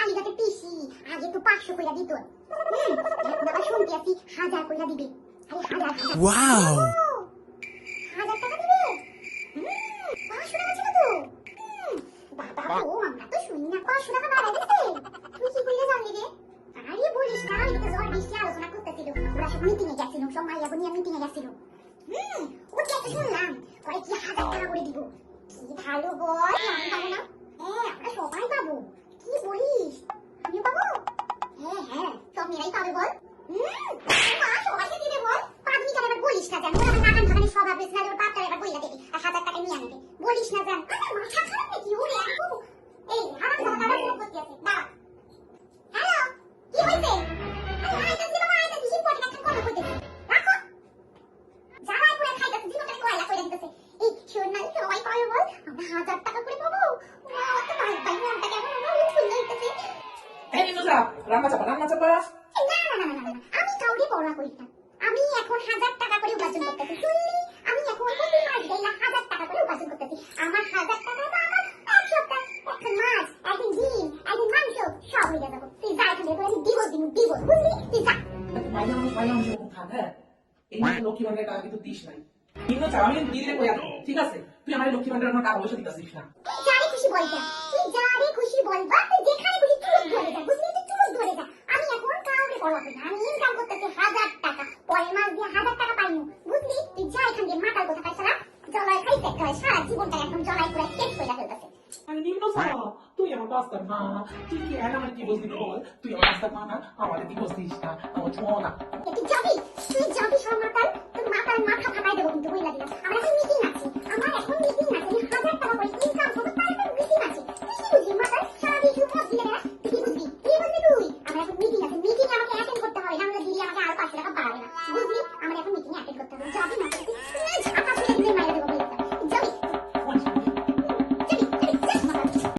কালীঘাটে পিসি আগে তো 500 কইরা দিত, এখন আবার শুনতে আসি 1000 কইরা দিবে। আরে 1000 ওয়াও 1000 টাকা দিবে। 500 টাকা ছিল তো। বাবা গো, আমরা তো শুনি না 500 টাকা বাড়াই দিছে। তুই কি কইলে জানলি রে? আরে বলিস না, আমি তো ঝড় বৃষ্টি আলোচনা করতেছিল, ওরা সব মিটিং এ গেছিল, সব মাইয়া বোনিয়া মিটিং এ গেছিল। ও কি একটা শুনলাম কয় কি 1000 টাকা করে দিব। কি ভালো বল, আমি পাবো না? হ্যাঁ, আমরা সবাই পাবো। কি বলিস, আমিও পাবো? হ্যাঁ হ্যাঁ, সব মেয়েরাই পাবে বল। মা সবাইকে দিবে বল। পাবনি কেন এবার বলিস না জান, ওরা আমার নানান ভাগানের স্বভাব বেশ না, ওর বাপটা এবার বইলা দেবে আর 1000 টাকা নিয়ে আনবে। বলিস না জান, আমার মাথা খারাপ নাকি ওরে আপু? এই আমার কথা কাটা শুরু করতে আছে, দাঁড়া। হ্যালো, কি হইছে? আরে আইতাছি বাবা, আইতাছি, ইম্পর্টেন্ট একটা কথা কইতেছি, রাখো। যারা পুরো খাইতাছে জীবনটাকে কয়লা কইরা দিতেছে। এই শোন না, সবাই পাবে বল, আমরা 1000 টাকা করে পাবো। ওয়াও, তো ভাই ভাই মনটা কেমন হলো, সুন্দর হইতেছে। এই নুসরা, রান্না চাপা। না না না না না না, আমি কাউকে পড়া করি না। আমি এখন 1000 টাকা করে উপার্জন করতেছি, শুনলি? আমি এখন প্রতি মাস গেলে 1000 টাকা করে উপার্জন করতেছি। আমার 1000 টাকা তো আমার এক সপ্তাহ, একটা মাছ, একদিন ডিম, একদিন মাংস সব হয়ে যাবে। তুই যা এখান থেকে, আমি দিব বুঝলি? তুই যা। মাইয়া মানুষ এরকম খান, হ্যাঁ? এই মাসে লক্ষ্মী ভান্ডারের টাকা কিন্তু দিস নাই। কিন্তু চাও, আমি কিন্তু দিয়ে দিলে কইয়া দেবো, ঠিক আছে? তুই আমার লক্ষ্মী ভান্ডারের কোনো টাকা পয়সা দিতেছিস না। তুই যারে খুশি বলবা, তুই যেখানে খুশি তুই ধরে যা, বুঝলি? তুই ধরে যা। আমি এখন কাউকে পড়া করি না, আমি ইনকাম করতেছি 1000 টাকা, পরের মাস দিয়ে 1000 টাকা পাইনি, বুঝলি? তুই যা এখান দিয়ে, মাতাল কথা পাইছ না, জলায় খাইতে হয়, সারা জীবনটা একদম জলায় পুরো শেষ করে ফেলতেছে। আমি নিম্নসা, তুই আমার পাস্তার মা, তুই কি আমার কি বলছিস বল? তুই আমার পাস্তার মা না, আমাদের কি বলছিস না, আমার ছোঁয়া না। তুই যাবি